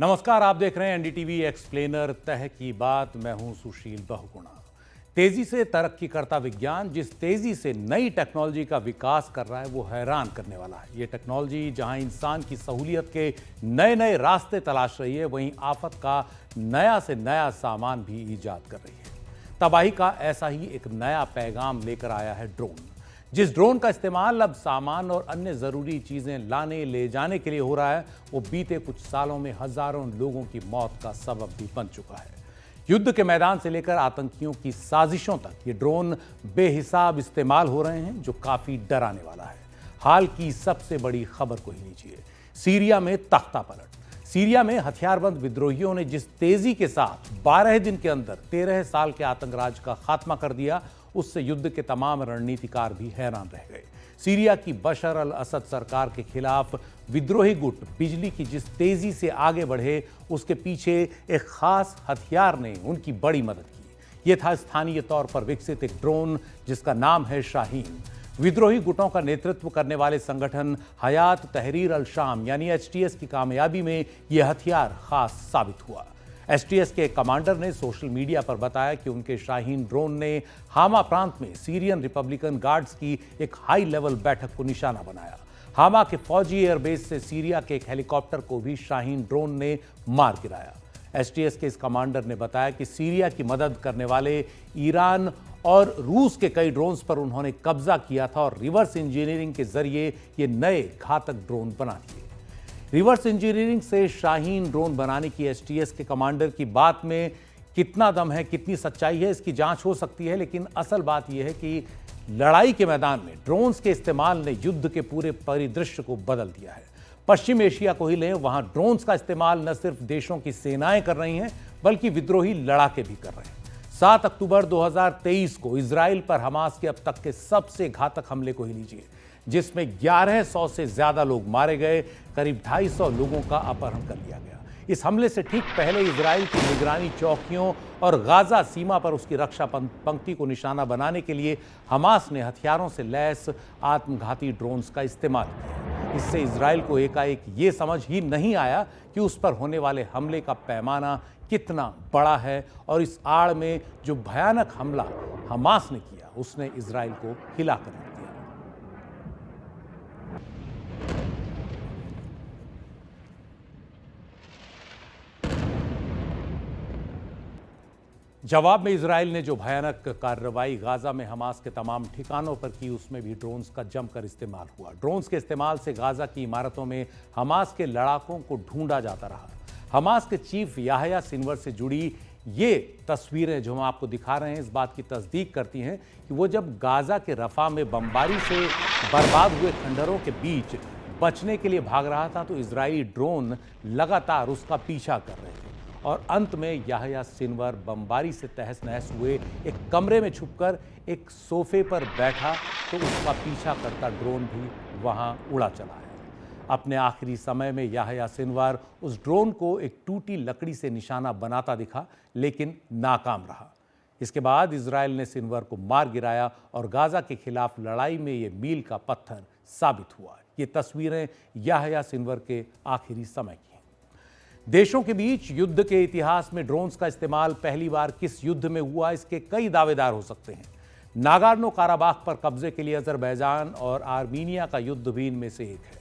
नमस्कार, आप देख रहे हैं एनडीटीवी एक्सप्लेनर तह की बात। मैं हूं सुशील बहुगुणा। तेजी से तरक्की करता विज्ञान जिस तेजी से नई टेक्नोलॉजी का विकास कर रहा है वो हैरान करने वाला है। ये टेक्नोलॉजी जहां इंसान की सहूलियत के नए नए रास्ते तलाश रही है, वहीं आफत का नया से नया सामान भी ईजाद कर रही है। तबाही का ऐसा ही एक नया पैगाम लेकर आया है ड्रोन। जिस ड्रोन का इस्तेमाल अब सामान और अन्य जरूरी चीजें लाने ले जाने के लिए हो रहा है, वो बीते कुछ सालों में हजारों लोगों की मौत का सबब भी बन चुका है। युद्ध के मैदान से लेकर आतंकियों की साजिशों तक ये ड्रोन बेहिसाब इस्तेमाल हो रहे हैं, जो काफी डराने वाला है। हाल की सबसे बड़ी खबर को ही लीजिए। सीरिया में तख्ता पलट। सीरिया में हथियारबंद विद्रोहियों ने जिस तेजी के साथ 12 दिन के अंदर 13 साल के आतंकराज का खात्मा कर दिया, उससे युद्ध के तमाम रणनीतिकार भी हैरान रह गए। सीरिया की बशर अल असद सरकार के खिलाफ विद्रोही गुट बिजली की जिस तेजी से आगे बढ़े, उसके पीछे एक खास हथियार ने उनकी बड़ी मदद की। यह था स्थानीय तौर पर विकसित एक ड्रोन जिसका नाम है शाहीन। विद्रोही गुटों का नेतृत्व करने वाले संगठन हयात तहरीर अल शाम यानी एचटीएस की कामयाबी में यह हथियार खास साबित हुआ। एचटीएस के कमांडर ने सोशल मीडिया पर बताया कि उनके शाहीन ड्रोन ने हामा प्रांत में सीरियन रिपब्लिकन गार्ड्स की एक हाई लेवल बैठक को निशाना बनाया। हामा के फौजी एयरबेस से सीरिया के एक हेलीकॉप्टर को भी शाहीन ड्रोन ने मार गिराया। एचटीएस के इस कमांडर ने बताया कि सीरिया की मदद करने वाले ईरान और रूस के कई ड्रोन्स पर उन्होंने कब्जा किया था और रिवर्स इंजीनियरिंग के जरिए ये नए घातक ड्रोन बना दिए। रिवर्स इंजीनियरिंग से शाहीन ड्रोन बनाने की एचटीएस के कमांडर की बात में कितना दम है, कितनी सच्चाई है, इसकी जांच हो सकती है, लेकिन असल बात यह है कि लड़ाई के मैदान में ड्रोन्स के इस्तेमाल ने युद्ध के पूरे परिदृश्य को बदल दिया है। पश्चिम एशिया को ही लें, वहां ड्रोन्स का इस्तेमाल न सिर्फ देशों की सेनाएं कर रही हैं, बल्कि विद्रोही लड़ाके भी कर रहे हैं। 7 अक्टूबर 2023 को इजराइल पर हमास के अब तक के सबसे घातक हमले को ही लीजिए, जिसमें 1100 से ज्यादा लोग मारे गए, करीब 250 लोगों का अपहरण कर लिया गया। इस हमले से ठीक पहले इजराइल की निगरानी चौकियों और गाजा सीमा पर उसकी रक्षा पंक्ति को निशाना बनाने के लिए हमास ने हथियारों से लैस आत्मघाती ड्रोन्स का इस्तेमाल किया। इससे इजराइल को एकाएक ये समझ ही नहीं आया कि उस पर होने वाले हमले का पैमाना कितना बड़ा है, और इस आड़ में जो भयानक हमला हमास ने किया, उसने इजराइल को हिला कर दिया। जवाब में इजराइल ने जो भयानक कार्रवाई गाजा में हमास के तमाम ठिकानों पर की, उसमें भी ड्रोन्स का जमकर इस्तेमाल हुआ। ड्रोन्स के इस्तेमाल से गाजा की इमारतों में हमास के लड़ाकों को ढूंढा जाता रहा। हमास के चीफ याहया सिनवर से जुड़ी ये तस्वीरें जो हम आपको दिखा रहे हैं, इस बात की तस्दीक करती हैं कि वो जब गाजा के रफा में बमबारी से बर्बाद हुए खंडरों के बीच बचने के लिए भाग रहा था, तो इजरायली ड्रोन लगातार उसका पीछा कर रहे थे, और अंत में याहया सिनवर बमबारी से तहस नहस हुए एक कमरे में छुपकर एक सोफे पर बैठा, तो उसका पीछा करता ड्रोन भी वहां उड़ा चला है। अपने आखिरी समय में याहया सिनवर उस ड्रोन को एक टूटी लकड़ी से निशाना बनाता दिखा, लेकिन नाकाम रहा। इसके बाद इजराइल ने सिनवर को मार गिराया और गाजा के खिलाफ लड़ाई में ये मील का पत्थर साबित हुआ। ये तस्वीरें याहया सिनवर के आखिरी समय की हैं। देशों के बीच युद्ध के इतिहास में ड्रोन्स का इस्तेमाल पहली बार किस युद्ध में हुआ, इसके कई दावेदार हो सकते हैं। नागोर्नो काराबाख पर कब्जे के लिए अजरबैजान और आर्मीनिया का युद्ध भी इनमें से एक है।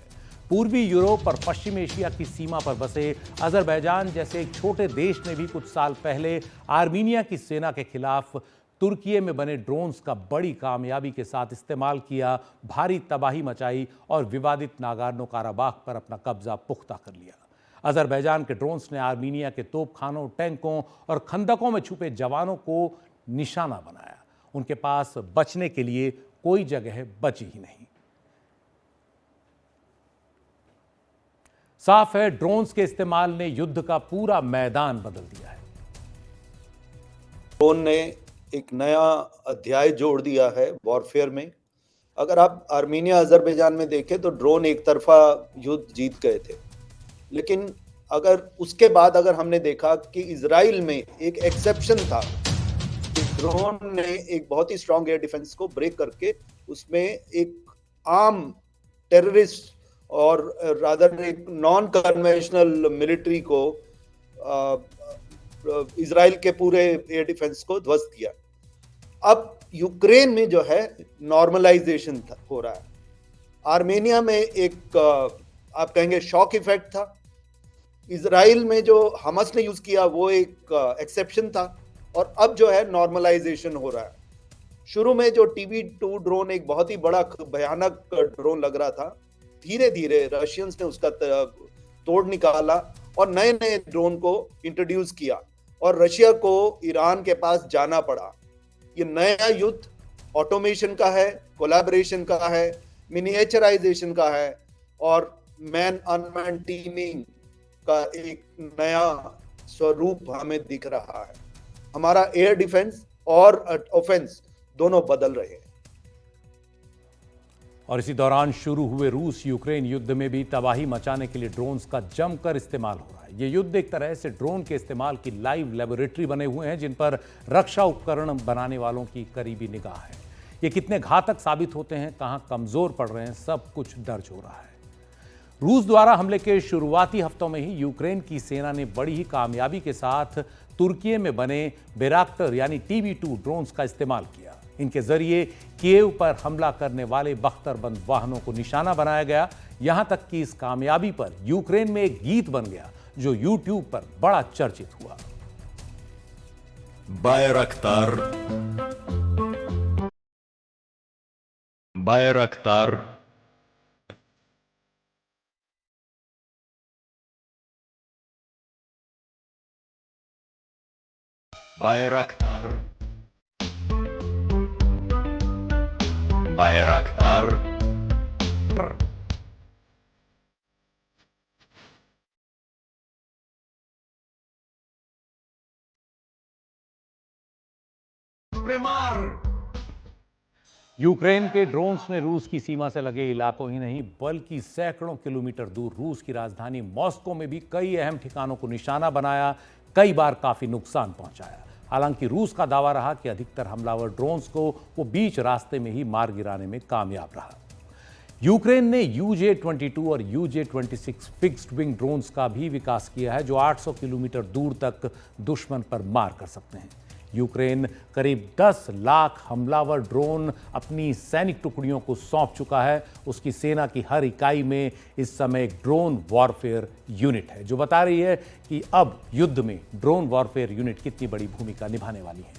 पूर्वी यूरोप और पश्चिम एशिया की सीमा पर बसे अजरबैजान जैसे एक छोटे देश ने भी कुछ साल पहले आर्मीनिया की सेना के खिलाफ तुर्की में बने ड्रोन्स का बड़ी कामयाबी के साथ इस्तेमाल किया, भारी तबाही मचाई और विवादित नागोर्नो काराबाख पर अपना कब्जा पुख्ता कर लिया। अजरबैजान के ड्रोन्स ने आर्मीनिया के तोपखानों, टैंकों और खंदकों में छुपे जवानों को निशाना बनाया। उनके पास बचने के लिए कोई जगह बची ही नहीं। साफ है, ड्रोन्स के इस्तेमाल ने युद्ध का पूरा मैदान बदल दिया है। ड्रोन ने एक नया अध्याय जोड़ दिया है वॉरफेयर में। अगर आप आर्मीनिया अजरबैजान में देखें तो ड्रोन एक तरफा युद्ध जीत गए थे, लेकिन अगर उसके बाद अगर हमने देखा कि इजराइल में एक एक्सेप्शन था कि ड्रोन ने एक बहुत ही स्ट्रॉन्ग एयर डिफेंस को ब्रेक करके उसमें एक आम टेररिस्ट और रादर एक नॉन कन्वेंशनल मिलिट्री को इजराइल के पूरे एयर डिफेंस को ध्वस्त किया। अब यूक्रेन में जो है नॉर्मलाइजेशन हो रहा है। आर्मेनिया में एक आप कहेंगे शॉक इफेक्ट था। इजराइल में जो हमास ने यूज किया वो एक एक्सेप्शन था, और अब जो है नॉर्मलाइजेशन हो रहा है। शुरू में जो TB2 ड्रोन एक बहुत ही बड़ा भयानक ड्रोन लग रहा था, धीरे धीरे रशियंस ने उसका तोड़ निकाला और नए नए ड्रोन को इंट्रोड्यूस किया, और रशिया को ईरान के पास जाना पड़ा। ये नया युद्ध ऑटोमेशन का है, कोलैबोरेशन का है, मिनिएचराइजेशन का है, और मैन अनमैन टीमिंग का एक नया स्वरूप हमें दिख रहा है। हमारा एयर डिफेंस और ऑफेंस दोनों बदल रहे हैं। और इसी दौरान शुरू हुए रूस यूक्रेन युद्ध में भी तबाही मचाने के लिए ड्रोन्स का जमकर इस्तेमाल हो रहा है। ये युद्ध एक तरह से ड्रोन के इस्तेमाल की लाइव लेबोरेटरी बने हुए हैं, जिन पर रक्षा उपकरण बनाने वालों की करीबी निगाह है। ये कितने घातक साबित होते हैं, कहां कमजोर पड़ रहे हैं, सब कुछ दर्ज हो रहा है। रूस द्वारा हमले के शुरुआती हफ्तों में ही यूक्रेन की सेना ने बड़ी ही कामयाबी के साथ तुर्की में बने बेराक्टर यानी TB2 ड्रोन्स का इस्तेमाल किया। इनके जरिए कीव पर हमला करने वाले बख्तरबंद वाहनों को निशाना बनाया गया। यहां तक कि इस कामयाबी पर यूक्रेन में एक गीत बन गया जो यूट्यूब पर बड़ा चर्चित हुआ। बायरक्तार बायरक्तार बायरक्तार बायरक्तार यूक्रेन के ड्रोन्स ने रूस की सीमा से लगे इलाकों ही नहीं बल्कि सैकड़ों किलोमीटर दूर रूस की राजधानी मॉस्को में भी कई अहम ठिकानों को निशाना बनाया, कई बार काफी नुकसान पहुंचाया। हालांकि रूस का दावा रहा कि अधिकतर हमलावर ड्रोन्स को वो बीच रास्ते में ही मार गिराने में कामयाब रहा। यूक्रेन ने UJ-22 और UJ-26 फिक्स्ड विंग ड्रोन्स का भी विकास किया है, जो 800 किलोमीटर दूर तक दुश्मन पर मार कर सकते हैं। यूक्रेन करीब 10 लाख हमलावर ड्रोन अपनी सैनिक टुकड़ियों को सौंप चुका है। उसकी सेना की हर इकाई में इस समय एक ड्रोन वॉरफेयर यूनिट है, जो बता रही है कि अब युद्ध में ड्रोन वॉरफेयर यूनिट कितनी बड़ी भूमिका निभाने वाली है।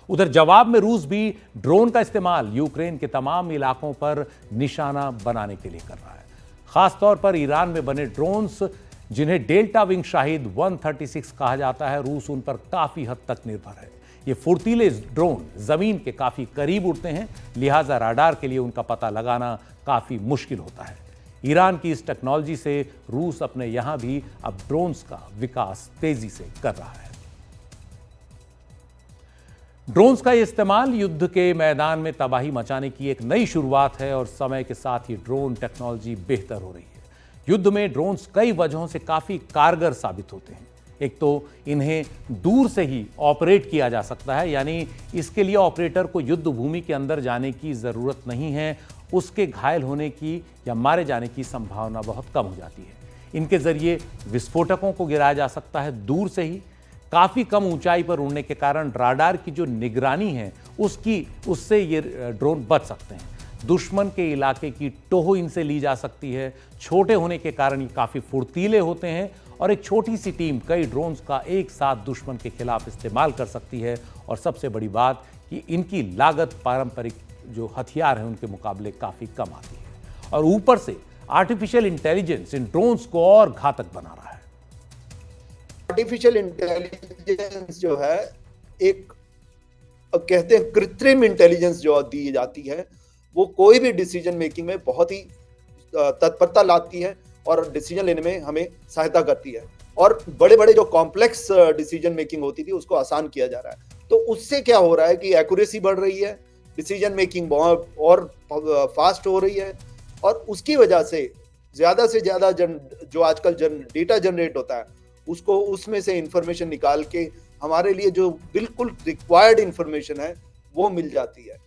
उधर जवाब में रूस भी ड्रोन का इस्तेमाल यूक्रेन के तमाम इलाकों पर निशाना बनाने के लिए कर रहा है। खासतौर पर ईरान में बने ड्रोन्स, जिन्हें डेल्टा विंग शाहिद 136 कहा जाता है, रूस उन पर काफी हद तक निर्भर है। ये फुर्तीले ड्रोन जमीन के काफी करीब उड़ते हैं, लिहाजा राडार के लिए उनका पता लगाना काफी मुश्किल होता है। ईरान की इस टेक्नोलॉजी से रूस अपने यहां भी अब ड्रोन्स का विकास तेजी से कर रहा है। ड्रोन्स का इस्तेमाल युद्ध के मैदान में तबाही मचाने की एक नई शुरुआत है, और समय के साथ ही ड्रोन टेक्नोलॉजी बेहतर हो रही है। युद्ध में ड्रोन्स कई वजहों से काफी कारगर साबित होते हैं। एक तो इन्हें दूर से ही ऑपरेट किया जा सकता है, यानी इसके लिए ऑपरेटर को युद्ध भूमि के अंदर जाने की जरूरत नहीं है। उसके घायल होने की या मारे जाने की संभावना बहुत कम हो जाती है। इनके जरिए विस्फोटकों को गिराया जा सकता है दूर से ही। काफी कम ऊंचाई पर उड़ने के कारण राडार की जो निगरानी है उससे ये ड्रोन बच सकते हैं। दुश्मन के इलाके की टोह इनसे ली जा सकती है। छोटे होने के कारण ये काफी फुर्तीले होते हैं, और एक छोटी सी टीम कई ड्रोन्स का एक साथ दुश्मन के खिलाफ इस्तेमाल कर सकती है। और सबसे बड़ी बात कि इनकी लागत पारंपरिक जो हथियार हैं उनके मुकाबले काफी कम आती है। और ऊपर से आर्टिफिशियल इंटेलिजेंस इन ड्रोन्स को और घातक बना रहा है। आर्टिफिशियल इंटेलिजेंस जो है एक कहते हैं कृत्रिम इंटेलिजेंस जो दी जाती है, वो कोई भी डिसीजन मेकिंग में बहुत ही तत्परता लाती है और डिसीजन लेने में हमें सहायता करती है। और बड़े बड़े जो कॉम्प्लेक्स डिसीजन मेकिंग होती थी उसको आसान किया जा रहा है। तो उससे क्या हो रहा है कि एक्यूरेसी बढ़ रही है, डिसीजन मेकिंग और फास्ट हो रही है, और उसकी वजह से ज्यादा जो आजकल डेटा जनरेट होता है उसको उसमें से इंफॉर्मेशन निकाल के हमारे लिए जो बिल्कुल रिक्वायर्ड इंफॉर्मेशन है वो मिल जाती है।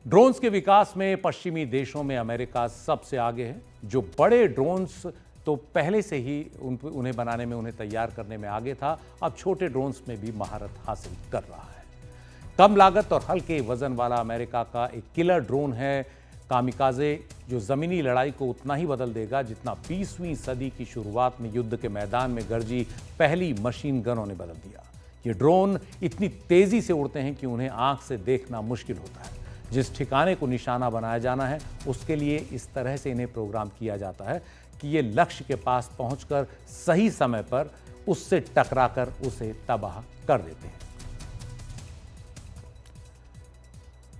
ड्रोन्स के विकास में पश्चिमी देशों में अमेरिका सबसे आगे है। जो बड़े ड्रोन्स तो पहले से ही उन्हें बनाने में, उन्हें तैयार करने में आगे था। अब छोटे ड्रोन्स में भी महारत हासिल कर रहा है। कम लागत और हल्के वजन वाला अमेरिका का एक किलर ड्रोन है कामिकाजे, जो जमीनी लड़ाई को उतना ही बदल देगा जितना 20वीं सदी की शुरुआत में युद्ध के मैदान में गरजी पहली मशीन गनों ने बदल दिया। ये ड्रोन इतनी तेजी से उड़ते हैं कि उन्हें आंख से देखना मुश्किल होता है। जिस ठिकाने को निशाना बनाया जाना है उसके लिए इस तरह से इन्हें प्रोग्राम किया जाता है कि ये लक्ष्य के पास पहुंचकर सही समय पर उससे टकराकर उसे तबाह कर देते हैं।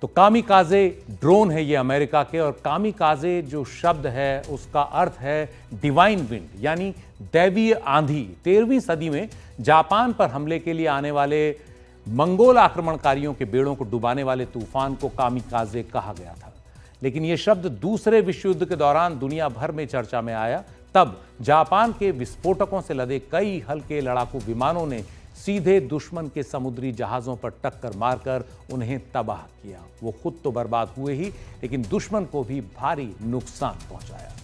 तो कामिकाजे ड्रोन है ये अमेरिका के, और कामिकाजे जो शब्द है उसका अर्थ है डिवाइन विंड, यानी दैवीय आंधी। 13वीं सदी में जापान पर हमले के लिए आने वाले मंगोल आक्रमणकारियों के बेड़ों को डुबाने वाले तूफान को कामिकाजे कहा गया था। लेकिन यह शब्द दूसरे विश्व युद्ध के दौरान दुनिया भर में चर्चा में आया। तब जापान के विस्फोटकों से लदे कई हल्के लड़ाकू विमानों ने सीधे दुश्मन के समुद्री जहाजों पर टक्कर मारकर उन्हें तबाह किया। वो खुद तो बर्बाद हुए ही, लेकिन दुश्मन को भी भारी नुकसान पहुंचाया।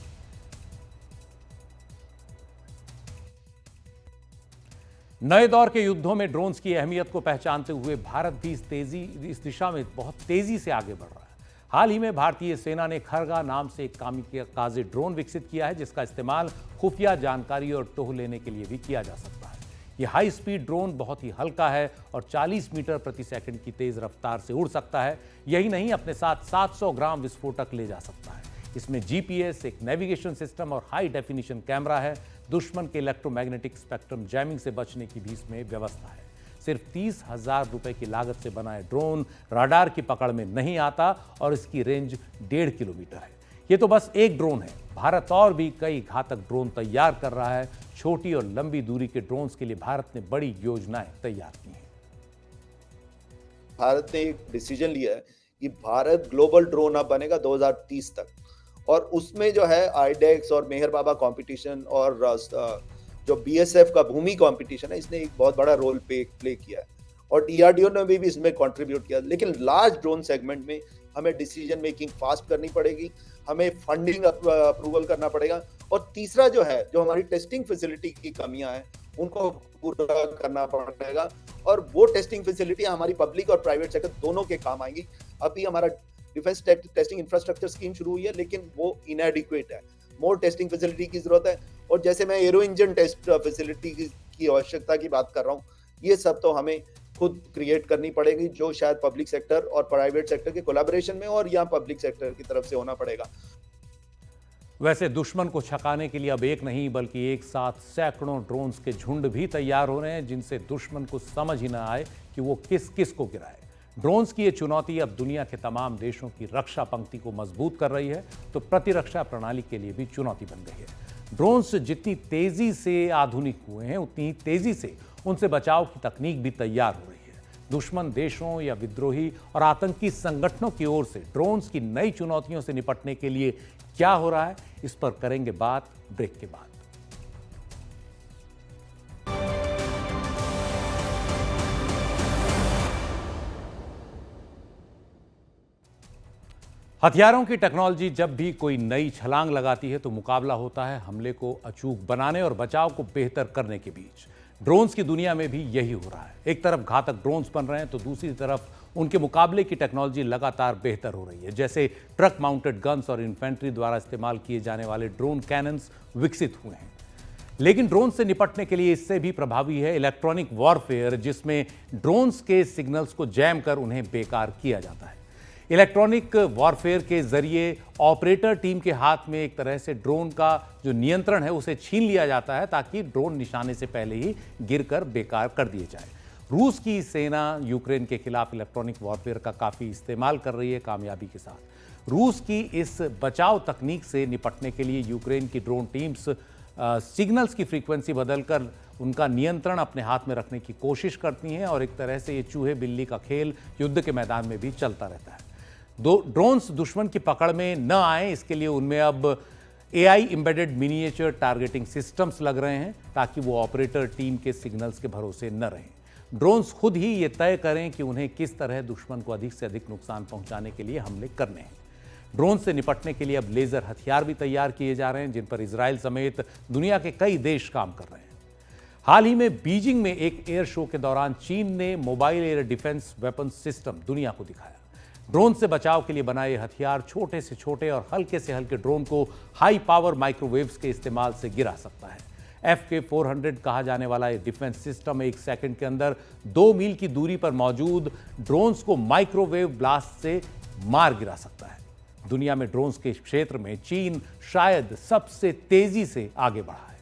नए दौर के युद्धों में ड्रोन्स की अहमियत को पहचानते हुए भारत भी इस दिशा में बहुत तेजी से आगे बढ़ रहा है। हाल ही में भारतीय सेना ने खरगा नाम से एक कामिकाजे ड्रोन विकसित किया है, जिसका इस्तेमाल खुफिया जानकारी और टोह लेने के लिए भी किया जा सकता है। यह हाई स्पीड ड्रोन बहुत ही हल्का है और 40 मीटर प्रति सेकंड की तेज रफ्तार से उड़ सकता है। यही नहीं, अपने साथ 700 ग्राम विस्फोटक ले जा सकता है। इसमें जीपीएस, एक नेविगेशन सिस्टम और हाई डेफिनेशन कैमरा है। दुश्मन के इलेक्ट्रोमैग्नेटिक स्पेक्ट्रम जैमिंग से बचने की भी इसमें व्यवस्था है। सिर्फ 30,000 रुपए की लागत से बना ड्रोन राडार की पकड़ में नहीं आता और इसकी रेंज 1.5 किलोमीटर है। ये तो बस एक ड्रोन है। भारत और भी कई घातक ड्रोन तैयार कर रहा है। छोटी और लंबी दूरी के ड्रोन्स के लिए भारत ने बड़ी योजनाएं तैयार की हैं। भारत ने एक डिसीजन लिया है कि भारत ग्लोबल ड्रोन हब बनेगा 2030 तक, और उसमें जो है आईडेक्स और मेहर बाबा कंपटीशन और जो बीएसएफ का भूमि कंपटीशन है, इसने एक बहुत बड़ा रोल प्ले किया है, और डीआरडीओ ने भी इसमें कंट्रीब्यूट किया। लेकिन लार्ज ड्रोन सेगमेंट में हमें डिसीजन मेकिंग फास्ट करनी पड़ेगी, हमें फंडिंग अप्रूवल करना पड़ेगा, और तीसरा जो है, जो हमारी टेस्टिंग फैसिलिटी की कमियां हैं उनको पूरा करना पड़ेगा, और वो टेस्टिंग फैसिलिटी हमारी पब्लिक और प्राइवेट सेक्टर दोनों के काम आएंगी। अभी हमारा डिफेंस टेस्टिंग इंफ्रास्ट्रक्चर स्कीम शुरू हुई है, लेकिन वो इनएडिक्वेट है। मोर टेस्टिंग फैसिलिटी की जरूरत है, और जैसे मैं एरो इंजन टेस्ट फैसिलिटी की आवश्यकता की बात कर रहा हूँ, ये सब तो हमें खुद क्रिएट करनी पड़ेगी, जो शायद पब्लिक सेक्टर और प्राइवेट सेक्टर के कोलैबोरेशन में और यहाँ पब्लिक सेक्टर की तरफ से होना पड़ेगा। वैसे दुश्मन को छकाने के लिए अब एक नहीं बल्कि एक साथ सैकड़ों ड्रोन्स के झुंड भी तैयार हो रहे हैं, जिनसे दुश्मन को समझ ही ना आए कि वो किस किस को गिराए। ड्रोन्स की ये चुनौती अब दुनिया के तमाम देशों की रक्षा पंक्ति को मजबूत कर रही है, तो प्रतिरक्षा प्रणाली के लिए भी चुनौती बन गई है। ड्रोन्स जितनी तेजी से आधुनिक हुए हैं, उतनी ही तेजी से उनसे बचाव की तकनीक भी तैयार हो रही है। दुश्मन देशों या विद्रोही और आतंकी संगठनों की ओर से ड्रोन्स की नई चुनौतियों से निपटने के लिए क्या हो रहा है, इस पर करेंगे बात ब्रेक के बाद। हथियारों की टेक्नोलॉजी जब भी कोई नई छलांग लगाती है तो मुकाबला होता है हमले को अचूक बनाने और बचाव को बेहतर करने के बीच। ड्रोन्स की दुनिया में भी यही हो रहा है। एक तरफ घातक ड्रोन्स बन रहे हैं तो दूसरी तरफ उनके मुकाबले की टेक्नोलॉजी लगातार बेहतर हो रही है। जैसे ट्रक माउंटेड गन्स और इन्फेंट्री द्वारा इस्तेमाल किए जाने वाले ड्रोन कैनन्स विकसित हुए हैं। लेकिन ड्रोन से निपटने के लिए इससे भी प्रभावी है इलेक्ट्रॉनिक वॉरफेयर, जिसमें ड्रोन्स के सिग्नल्स को जैम कर उन्हें बेकार किया जाता है। इलेक्ट्रॉनिक वॉरफेयर के जरिए ऑपरेटर टीम के हाथ में एक तरह से ड्रोन का जो नियंत्रण है उसे छीन लिया जाता है, ताकि ड्रोन निशाने से पहले ही गिरकर बेकार कर दिए जाए। रूस की सेना यूक्रेन के खिलाफ इलेक्ट्रॉनिक वॉरफेयर का काफ़ी इस्तेमाल कर रही है कामयाबी के साथ। रूस की इस बचाव तकनीक से निपटने के लिए यूक्रेन की ड्रोन टीम्स सिग्नल्स की फ्रीक्वेंसी बदलकर उनका नियंत्रण अपने हाथ में रखने की कोशिश करती हैं, और एक तरह से ये चूहे बिल्ली का खेल युद्ध के मैदान में भी चलता रहता है। ड्रोन्स दुश्मन की पकड़ में न आए, इसके लिए उनमें अब AI embedded miniature targeting systems लग रहे हैं, ताकि वो ऑपरेटर टीम के सिग्नल्स के भरोसे न रहें। ड्रोन्स खुद ही ये तय करें कि उन्हें किस तरह दुश्मन को अधिक से अधिक नुकसान पहुंचाने के लिए हमले करने हैं। ड्रोन से निपटने के लिए अब लेजर हथियार भी तैयार किए जा रहे हैं, जिन पर इजराइल समेत दुनिया के कई देश काम कर रहे हैं। हाल ही में बीजिंग में एक एयर शो के दौरान चीन ने mobile air defence weapon system दुनिया को दिखाया। ड्रोन से बचाव के लिए बनाए ये हथियार छोटे से छोटे और हल्के से हल्के ड्रोन को हाई पावर माइक्रोवेव्स के इस्तेमाल से गिरा सकता है। FK400 कहा जाने वाला ये डिफेंस सिस्टम 1 सेकंड के अंदर 2 मील की दूरी पर मौजूद ड्रोन्स को माइक्रोवेव ब्लास्ट से मार गिरा सकता है। दुनिया में ड्रोन्स के क्षेत्र में चीन शायद सबसे तेजी से आगे बढ़ा है।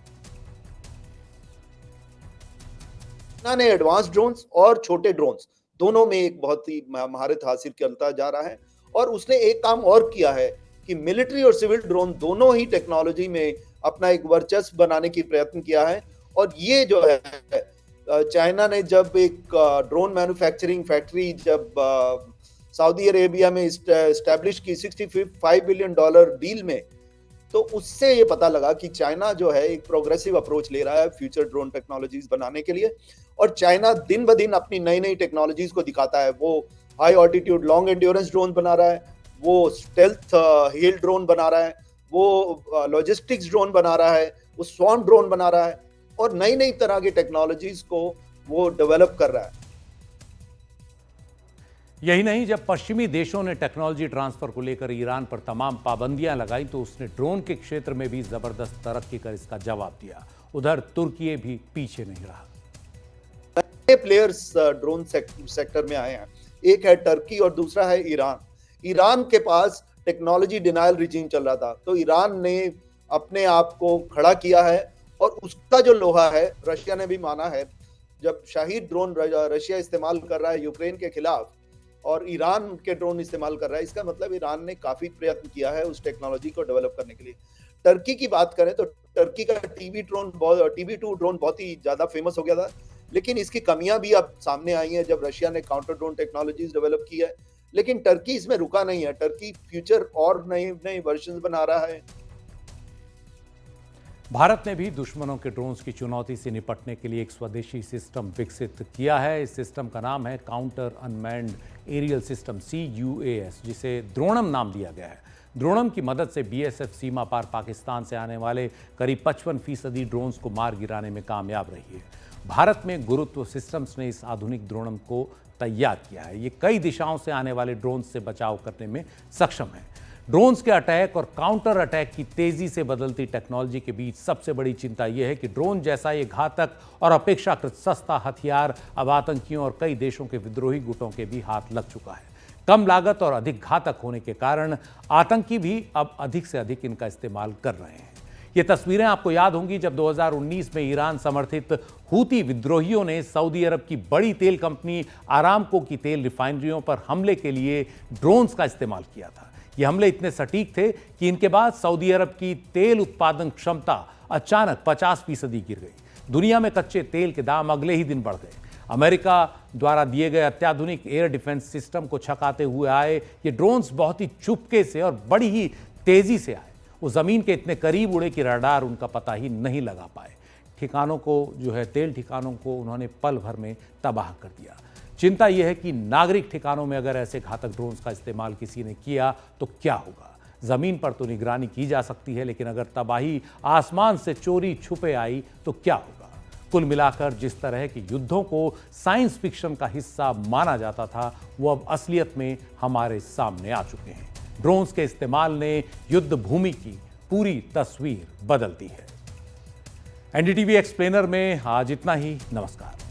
चाइना ने एडवांस ड्रोन्स और छोटे ड्रोन्स दोनों में एक बहुत ही महारत हासिल करता जा रहा है, और उसने एक काम और किया है कि मिलिट्री और सिविल ड्रोन दोनों ही टेक्नोलॉजी में अपना एक वर्चस्व बनाने की प्रयत्न किया है। और ये जो है, चाइना ने जब एक ड्रोन मैन्युफैक्चरिंग फैक्ट्री जब सऊदी अरेबिया में एस्टैब्लिश की $65 बिलियन डील में, तो उससे ये पता लगा कि चाइना जो है एक प्रोग्रेसिव अप्रोच ले रहा है फ्यूचर ड्रोन टेक्नोलॉजीज बनाने के लिए। और चाइना दिन ब दिन अपनी नई नई टेक्नोलॉजीज को दिखाता है। वो high altitude long endurance drone बना रहा है, वो स्टेल्थ हेल ड्रोन बना रहा है, वो लॉजिस्टिक्स ड्रोन बना रहा है, वो स्वॉर्म ड्रोन बना रहा है, और नई नई तरह की टेक्नोलॉजीज को वो डेवलप कर रहा है। यही नहीं, जब पश्चिमी देशों ने टेक्नोलॉजी ट्रांसफर को लेकर ईरान पर तमाम पाबंदियां लगाई तो उसने ड्रोन के क्षेत्र में भी जबरदस्त तरक्की कर इसका जवाब दिया। उधर तुर्की भी पीछे नहीं रहा। नए प्लेयर्स ड्रोन सेक्टर में आए हैं। एक है टर्की और दूसरा है ईरान। ईरान के पास टेक्नोलॉजी डिनायल रिजीम चल रहा था, तो ईरान ने अपने आप को खड़ा किया है, और उसका जो लोहा है रशिया ने भी माना है। जब शाहीद ड्रोन रशिया इस्तेमाल कर रहा है यूक्रेन के खिलाफ और ईरान के ड्रोन इस्तेमाल कर रहा है, इसका मतलब ईरान ने काफी प्रयत्न किया है उस टेक्नोलॉजी को डेवलप करने के लिए। टर्की की बात करें तो टर्की का TB2 ड्रोन बहुत ही ज्यादा फेमस हो गया था, लेकिन इसकी कमियां भी अब सामने आई हैं जब रशिया ने काउंटर ड्रोन टेक्नोलॉजीज डेवलप की है। लेकिन टर्की इसमें रुका नहीं है। टर्की फ्यूचर और नए नए वर्जन बना रहा है। भारत ने भी दुश्मनों के ड्रोन्स की चुनौती से निपटने के लिए एक स्वदेशी सिस्टम विकसित किया है। इस सिस्टम का नाम है counter unmanned aerial system CUAS, जिसे द्रोणम नाम दिया गया है। द्रोणम की मदद से BSF सीमा पार पाकिस्तान से आने वाले करीब 55% ड्रोन्स को मार गिराने में कामयाब रही है। भारत में गुरुत्व सिस्टम्स ने इस आधुनिक द्रोणम को तैयार किया है। ये कई दिशाओं से आने वाले ड्रोन्स से बचाव करने में सक्षम है। ड्रोन्स के अटैक और काउंटर अटैक की तेजी से बदलती टेक्नोलॉजी के बीच सबसे बड़ी चिंता यह है कि ड्रोन जैसा ये घातक और अपेक्षाकृत सस्ता हथियार अब आतंकियों और कई देशों के विद्रोही गुटों के भी हाथ लग चुका है। कम लागत और अधिक घातक होने के कारण आतंकी भी अब अधिक से अधिक इनका इस्तेमाल कर रहे हैं। ये तस्वीरें आपको याद होंगी जब 2019 में ईरान समर्थित हूती विद्रोहियों ने सऊदी अरब की बड़ी तेल कंपनी आरामको की तेल रिफाइनरियों पर हमले के लिए ड्रोन्स का इस्तेमाल किया था। ये हमले इतने सटीक थे कि इनके बाद सऊदी अरब की तेल उत्पादन क्षमता अचानक 50% गिर गई। दुनिया में कच्चे तेल के दाम अगले ही दिन बढ़ गए। अमेरिका द्वारा दिए गए अत्याधुनिक एयर डिफेंस सिस्टम को छकाते हुए आए ये ड्रोन्स बहुत ही चुपके से और बड़ी ही तेजी से आए। वो जमीन के इतने करीब उड़े कि रडार उनका पता ही नहीं लगा पाए। ठिकानों को जो है तेल ठिकानों को उन्होंने पल भर में तबाह कर दिया। चिंता यह है कि नागरिक ठिकानों में अगर ऐसे घातक ड्रोन्स का इस्तेमाल किसी ने किया तो क्या होगा। जमीन पर तो निगरानी की जा सकती है, लेकिन अगर तबाही आसमान से चोरी छुपे आई तो क्या होगा। कुल मिलाकर जिस तरह के युद्धों को साइंस फिक्शन का हिस्सा माना जाता था वो अब असलियत में हमारे सामने आ चुके हैं। ड्रोन्स के इस्तेमाल ने युद्ध भूमि की पूरी तस्वीर बदल दी है। NDTV एक्सप्लेनर में आज इतना ही। नमस्कार।